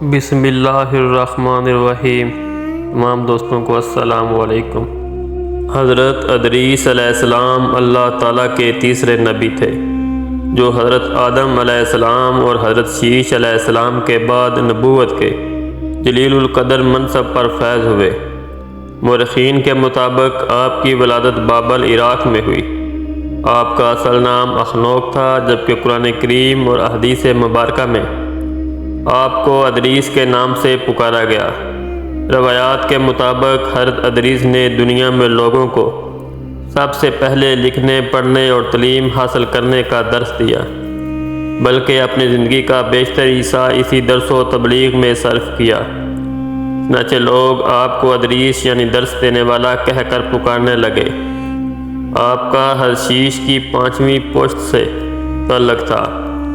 بسم اللہ الرحمن الرحیم۔ تمام دوستوں کو السلام علیکم۔ حضرت ادریس علیہ السلام اللہ تعالیٰ کے تیسرے نبی تھے، جو حضرت آدم علیہ السلام اور حضرت شیش علیہ السلام کے بعد نبوت کے جلیل القدر منصب پر فیض ہوئے۔ مورخین کے مطابق آپ کی ولادت بابل عراق میں ہوئی۔ آپ کا اصل نام اخنوک تھا، جبکہ قرآن کریم اور احادیث مبارکہ میں آپ کو ادریس کے نام سے پکارا گیا۔ روایات کے مطابق حضرت ادریس نے دنیا میں لوگوں کو سب سے پہلے لکھنے، پڑھنے اور تعلیم حاصل کرنے کا درس دیا، بلکہ اپنی زندگی کا بیشتر حصہ اسی درس و تبلیغ میں صرف کیا۔ چنانچہ لوگ آپ کو ادریس یعنی درس دینے والا کہہ کر پکارنے لگے۔ آپ کا حضرت شیش کی 5ویں پشت سے تعلق تھا،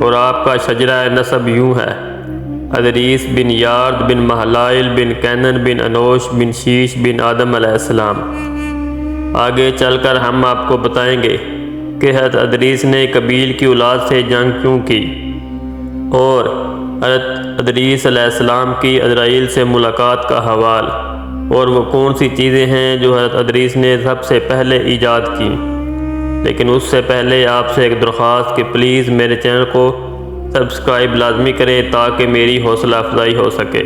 اور آپ کا شجرہ نسب یوں ہے: ادریس بن یارد بن مہلائل بن کینن بن انوش بن شیش بن آدم علیہ السلام۔ آگے چل کر ہم آپ کو بتائیں گے کہ حضرت ادریس نے قبیل کی اولاد سے جنگ کیوں کی، اور حضرت ادریس علیہ السلام کی عزرائیل سے ملاقات کا حوال، اور وہ کون سی چیزیں ہیں جو حضرت ادریس نے سب سے پہلے ایجاد کی۔ لیکن اس سے پہلے آپ سے ایک درخواست کہ پلیز میرے چینل کو سبسکرائب لازمی کریں تاکہ میری حوصلہ افزائی ہو سکے۔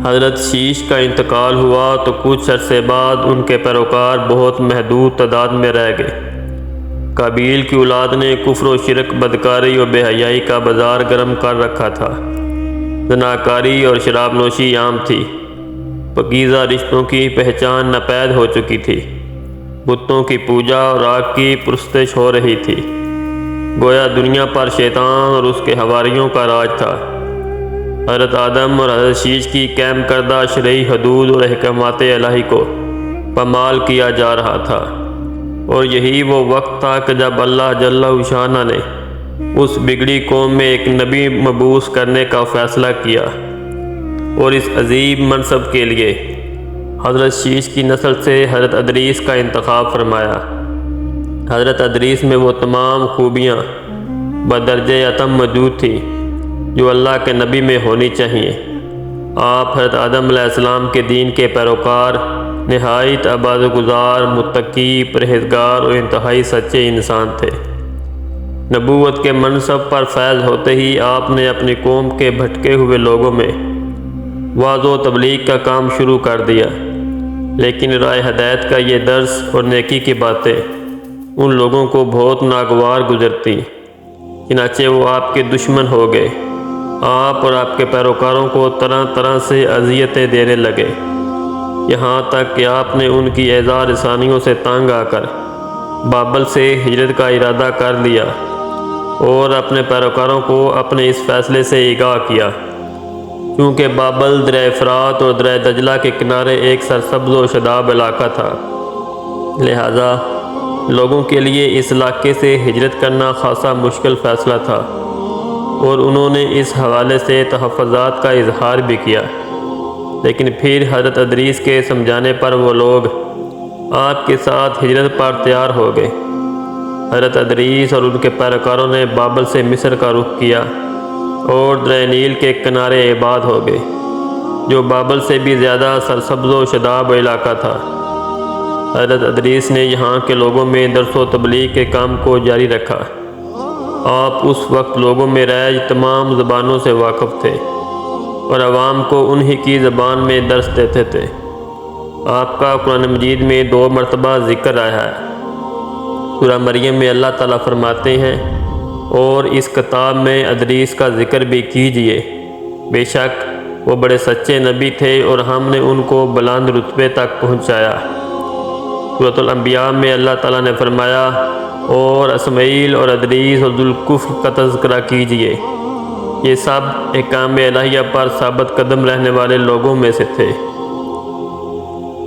حضرت شیش کا انتقال ہوا تو کچھ عرصے بعد ان کے پیروکار بہت محدود تعداد میں رہ گئے۔ قابیل کی اولاد نے کفر و شرک، بدکاری اور بے حیائی کا بازار گرم کر رکھا تھا۔ زناکاری اور شراب نوشی عام تھی۔ پاکیزہ رشتوں کی پہچان ناپید ہو چکی تھی۔ بتوں کی پوجا اور آگ کی پرستش ہو رہی تھی۔ گویا دنیا پر شیطان اور اس کے حواریوں کا راج تھا۔ حضرت آدم اور حضرت شیش کی قائم کردہ شرعی حدود اور احکامات الہی کو پامال کیا جا رہا تھا، اور یہی وہ وقت تھا کہ جب اللہ جل شانہ نے اس بگڑی قوم میں ایک نبی مبعوث کرنے کا فیصلہ کیا، اور اس عظیم منصب کے لیے حضرت شیش کی نسل سے حضرت ادریس کا انتخاب فرمایا۔ حضرت ادریس میں وہ تمام خوبیاں بدرجہ اتم موجود تھیں جو اللہ کے نبی میں ہونی چاہیے۔ آپ حضرت آدم علیہ السلام کے دین کے پیروکار، نہایت عبادت گزار، متقی، پرہیزگار اور انتہائی سچے انسان تھے۔ نبوت کے منصب پر فیض ہوتے ہی آپ نے اپنی قوم کے بھٹکے ہوئے لوگوں میں وعظ و تبلیغ کا کام شروع کر دیا، لیکن راہ ہدایت کا یہ درس اور نیکی کی باتیں ان لوگوں کو بہت ناگوار گزرتی، چنانچہ وہ آپ کے دشمن ہو گئے۔ آپ اور آپ کے پیروکاروں کو طرح طرح سے اذیتیں دینے لگے، یہاں تک کہ آپ نے ان کی ایذا رسانیوں سے تنگ آ کر بابل سے ہجرت کا ارادہ کر لیا، اور اپنے پیروکاروں کو اپنے اس فیصلے سے آگاہ کیا۔ کیونکہ بابل دریا فرات اور دریا دجلہ کے کنارے ایک سرسبز و شاداب علاقہ تھا، لہذا لوگوں کے لیے اس علاقے سے ہجرت کرنا خاصا مشکل فیصلہ تھا، اور انہوں نے اس حوالے سے تحفظات کا اظہار بھی کیا۔ لیکن پھر حضرت ادریس کے سمجھانے پر وہ لوگ آپ کے ساتھ ہجرت پر تیار ہو گئے۔ حضرت ادریس اور ان کے پیروکاروں نے بابل سے مصر کا رخ کیا اور دریا نیل کے کنارے آباد ہو گئے، جو بابل سے بھی زیادہ سرسبز و شاداب علاقہ تھا۔ حضرت ادریس نے یہاں کے لوگوں میں درس و تبلیغ کے کام کو جاری رکھا۔ آپ اس وقت لوگوں میں رائج تمام زبانوں سے واقف تھے، اور عوام کو انہی کی زبان میں درس دیتے تھے۔ آپ کا قرآن مجید میں 2 مرتبہ ذکر آیا ہے۔ سورہ مریم میں اللہ تعالیٰ فرماتے ہیں: اور اس کتاب میں ادریس کا ذکر بھی کیجیے، بے شک وہ بڑے سچے نبی تھے، اور ہم نے ان کو بلند رتبے تک پہنچایا۔ سورۃ الانبیاء میں اللہ تعالیٰ نے فرمایا: اور اسماعیل اور ادریس اور ذوالکفل کا تذکرہ کیجیے، یہ سب احکام الہیہ پر ثابت قدم رہنے والے لوگوں میں سے تھے۔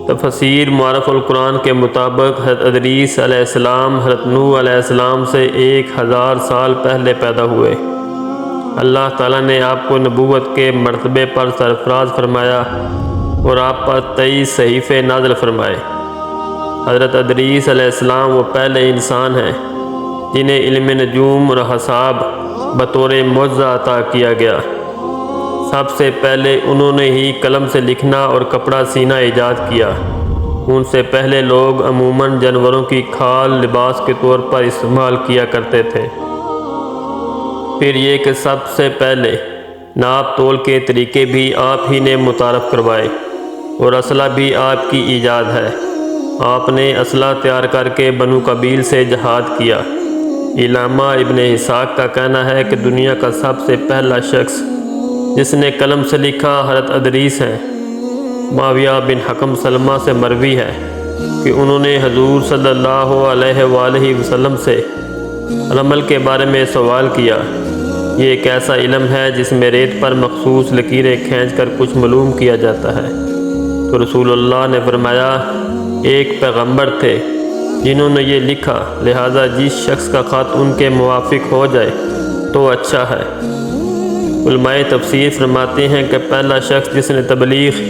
تفسیر معارف القرآن کے مطابق حضرت ادریس علیہ السلام حضرت نوح علیہ السلام سے 1000 سال پہلے پیدا ہوئے۔ اللہ تعالیٰ نے آپ کو نبوت کے مرتبے پر سرفراز فرمایا اور آپ پر 23 صحیفے نازل فرمائے۔ حضرت ادریس علیہ السلام وہ پہلے انسان ہیں جنہیں علم نجوم اور حساب بطور معجزہ عطا کیا گیا۔ سب سے پہلے انہوں نے ہی قلم سے لکھنا اور کپڑا سینا ایجاد کیا۔ ان سے پہلے لوگ عموماً جانوروں کی کھال لباس کے طور پر استعمال کیا کرتے تھے۔ پھر یہ کہ سب سے پہلے ناپ تول کے طریقے بھی آپ ہی نے متعارف کروائے، اور اسلحہ بھی آپ کی ایجاد ہے۔ آپ نے اسلحہ تیار کر کے بنو قبیل سے جہاد کیا۔ علامہ ابن اسحاق کا کہنا ہے کہ دنیا کا سب سے پہلا شخص جس نے قلم سے لکھا حضرت ادریس ہے۔ معاویہ بن حکم سلمہ سے مروی ہے کہ انہوں نے حضور صلی اللہ علیہ وآلہ وسلم سے رمل کے بارے میں سوال کیا۔ یہ ایک ایسا علم ہے جس میں ریت پر مخصوص لکیریں کھینچ کر کچھ معلوم کیا جاتا ہے۔ تو رسول اللہ نے فرمایا، ایک پیغمبر تھے جنہوں نے یہ لکھا، لہذا جس شخص کا خط ان کے موافق ہو جائے تو اچھا ہے۔ علماء تفسیر فرماتے ہیں کہ پہلا شخص جس نے تبلیغ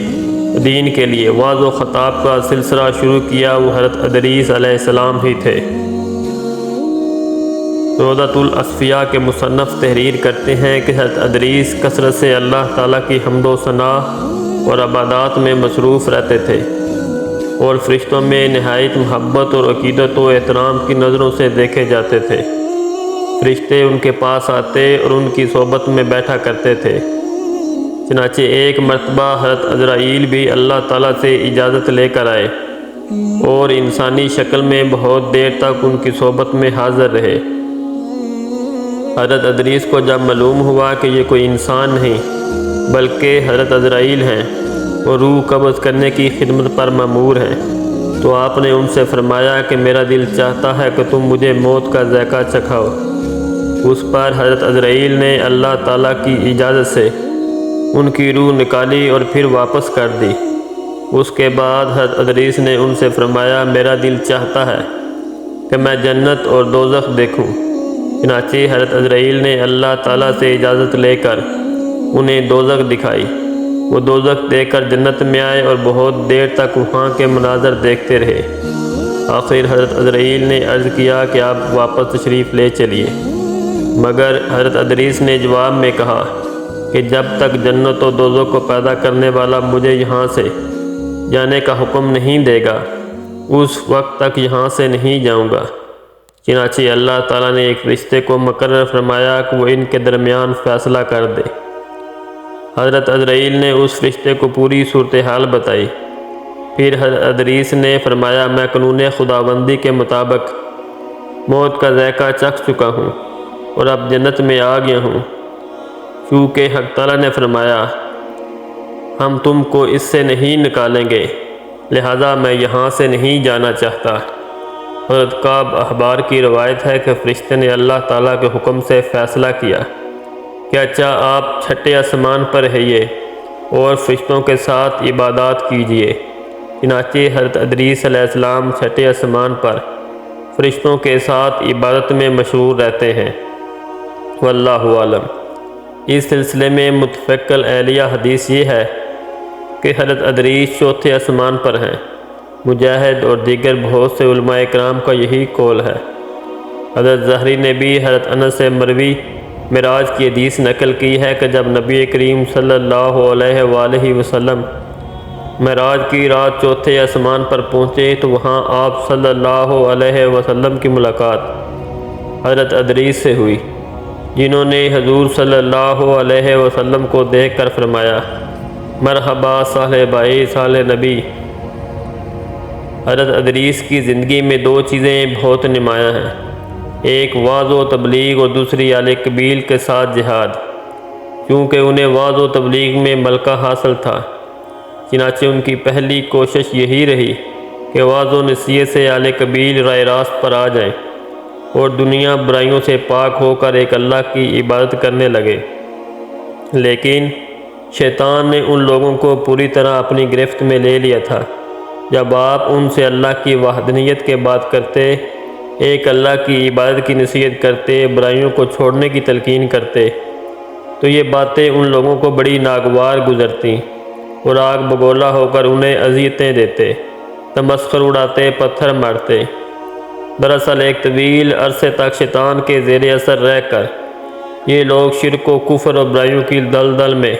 دین کے لیے وعظ و خطاب کا سلسلہ شروع کیا وہ حضرت ادریس علیہ السلام ہی تھے۔ روضۃ الاصفیاء کے مصنف تحریر کرتے ہیں کہ حضرت ادریس کثرت سے اللہ تعالیٰ کی حمد و ثنا اور عبادات میں مصروف رہتے تھے، اور فرشتوں میں نہایت محبت اور عقیدت و احترام کی نظروں سے دیکھے جاتے تھے۔ فرشتے ان کے پاس آتے اور ان کی صحبت میں بیٹھا کرتے تھے۔ چنانچہ ایک مرتبہ حضرت عزرائیل بھی اللہ تعالیٰ سے اجازت لے کر آئے اور انسانی شکل میں بہت دیر تک ان کی صحبت میں حاضر رہے۔ حضرت ادریس کو جب معلوم ہوا کہ یہ کوئی انسان نہیں بلکہ حضرت عزرائیل ہیں اور روح قبض کرنے کی خدمت پر مأمور ہیں، تو آپ نے ان سے فرمایا کہ میرا دل چاہتا ہے کہ تم مجھے موت کا ذائقہ چکھاؤ۔ اس پر حضرت عزرائیل نے اللہ تعالیٰ کی اجازت سے ان کی روح نکالی اور پھر واپس کر دی۔ اس کے بعد حضرت ادریس نے ان سے فرمایا، میرا دل چاہتا ہے کہ میں جنت اور دوزخ دیکھوں۔ چنانچہ حضرت عزرائیل نے اللہ تعالیٰ سے اجازت لے کر انہیں دوزخ دکھائی۔ وہ دوزخ دیکھ کر جنت میں آئے اور بہت دیر تک وہاں کے مناظر دیکھتے رہے۔ آخر حضرت عزرائیل نے عرض کیا کہ آپ واپس تشریف لے چلیے، مگر حضرت ادریس نے جواب میں کہا کہ جب تک جنت و دوزخ کو پیدا کرنے والا مجھے یہاں سے جانے کا حکم نہیں دے گا اس وقت تک یہاں سے نہیں جاؤں گا۔ چنانچہ اللہ تعالیٰ نے ایک فرشتے کو مقرر فرمایا کہ وہ ان کے درمیان فیصلہ کر دے۔ حضرت عزرائیل نے اس فرشتے کو پوری صورتحال بتائی۔ پھر حضرت ادریس نے فرمایا، میں قانون خداوندی کے مطابق موت کا ذائقہ چکھ چکا ہوں اور اب جنت میں آ گیا ہوں، چونکہ حق تعالیٰ نے فرمایا ہم تم کو اس سے نہیں نکالیں گے، لہذا میں یہاں سے نہیں جانا چاہتا۔ حضرت کعب احبار کی روایت ہے کہ فرشتے نے اللہ تعالیٰ کے حکم سے فیصلہ کیا کہ اچھا آپ چھٹے آسمان پر رہیے اور فرشتوں کے ساتھ عبادات کیجیے۔ چنانچہ حضرت ادریس علیہ السلام چھٹے آسمان پر فرشتوں کے ساتھ عبادت میں مشغول رہتے ہیں۔ واللہ عالم۔ اس سلسلے میں متفق الاہلیہ حدیث یہ ہے کہ حضرت ادریس چوتھے آسمان پر ہیں۔ مجاہد اور دیگر بہت سے علماء کرام کا یہی قول ہے۔ حضرت زہری نے بھی حضرت انس سے مروی معراج کی حدیث نقل کی ہے کہ جب نبی کریم صلی اللہ علیہ وآلہ وسلم معراج کی رات چوتھے آسمان پر پہنچے تو وہاں آپ صلی اللہ علیہ وسلم کی ملاقات حضرت ادریس سے ہوئی، جنہوں نے حضور صلی اللہ علیہ وسلم کو دیکھ کر فرمایا، مرحبا صالح بھائی صالح نبی۔ حضرت ادریس کی زندگی میں دو چیزیں بہت نمایاں ہیں، ایک وعظ و تبلیغ اور دوسری اہل قبیل کے ساتھ جہاد۔ کیونکہ انہیں وعظ و تبلیغ میں ملکہ حاصل تھا، چنانچہ ان کی پہلی کوشش یہی رہی کہ وعظ و نصیحت سے اہل قبیل راہ راست پر آ جائیں اور دنیا برائیوں سے پاک ہو کر ایک اللہ کی عبادت کرنے لگے۔ لیکن شیطان نے ان لوگوں کو پوری طرح اپنی گرفت میں لے لیا تھا۔ جب آپ ان سے اللہ کی وحدانیت کے بات کرتے، ایک اللہ کی عبادت کی نصیحت کرتے، برائیوں کو چھوڑنے کی تلقین کرتے، تو یہ باتیں ان لوگوں کو بڑی ناگوار گزرتیں اور آگ بگولا ہو کر انہیں اذیتیں دیتے، تمسخر اڑاتے، پتھر مارتے۔ دراصل ایک طویل عرصے تک شیطان کے زیر اثر رہ کر یہ لوگ شرک و کفر اور برائیوں کی دلدل میں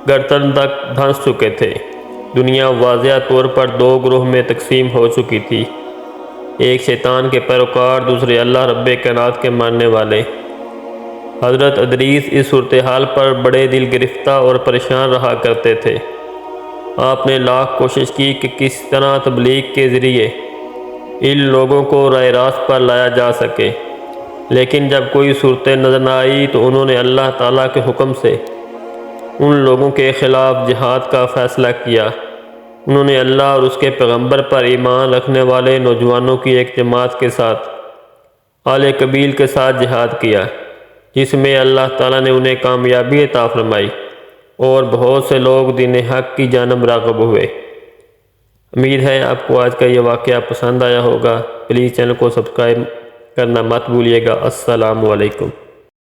گردن تک دھنس چکے تھے۔ دنیا واضح طور پر دو گروہ میں تقسیم ہو چکی تھی، ایک شیطان کے پیروکار، دوسرے اللہ رب کائنات کے ماننے والے۔ حضرت ادریس اس صورتحال پر بڑے دل گرفتہ اور پریشان رہا کرتے تھے۔ آپ نے لاکھ کوشش کی کہ کس طرح تبلیغ کے ذریعے ان لوگوں کو راہ راست پر لایا جا سکے، لیکن جب کوئی صورت نظر نہ آئی تو انہوں نے اللہ تعالیٰ کے حکم سے ان لوگوں کے خلاف جہاد کا فیصلہ کیا۔ انہوں نے اللہ اور اس کے پیغمبر پر ایمان رکھنے والے نوجوانوں کی ایک جماعت کے ساتھ اہل قبیل کے ساتھ جہاد کیا، جس میں اللہ تعالیٰ نے انہیں کامیابی عطا فرمائی اور بہت سے لوگ دین حق کی جانب راغب ہوئے۔ امید ہے آپ کو آج کا یہ واقعہ پسند آیا ہوگا۔ پلیز چینل کو سبسکرائب کرنا مت بھولیے گا۔ السلام علیکم۔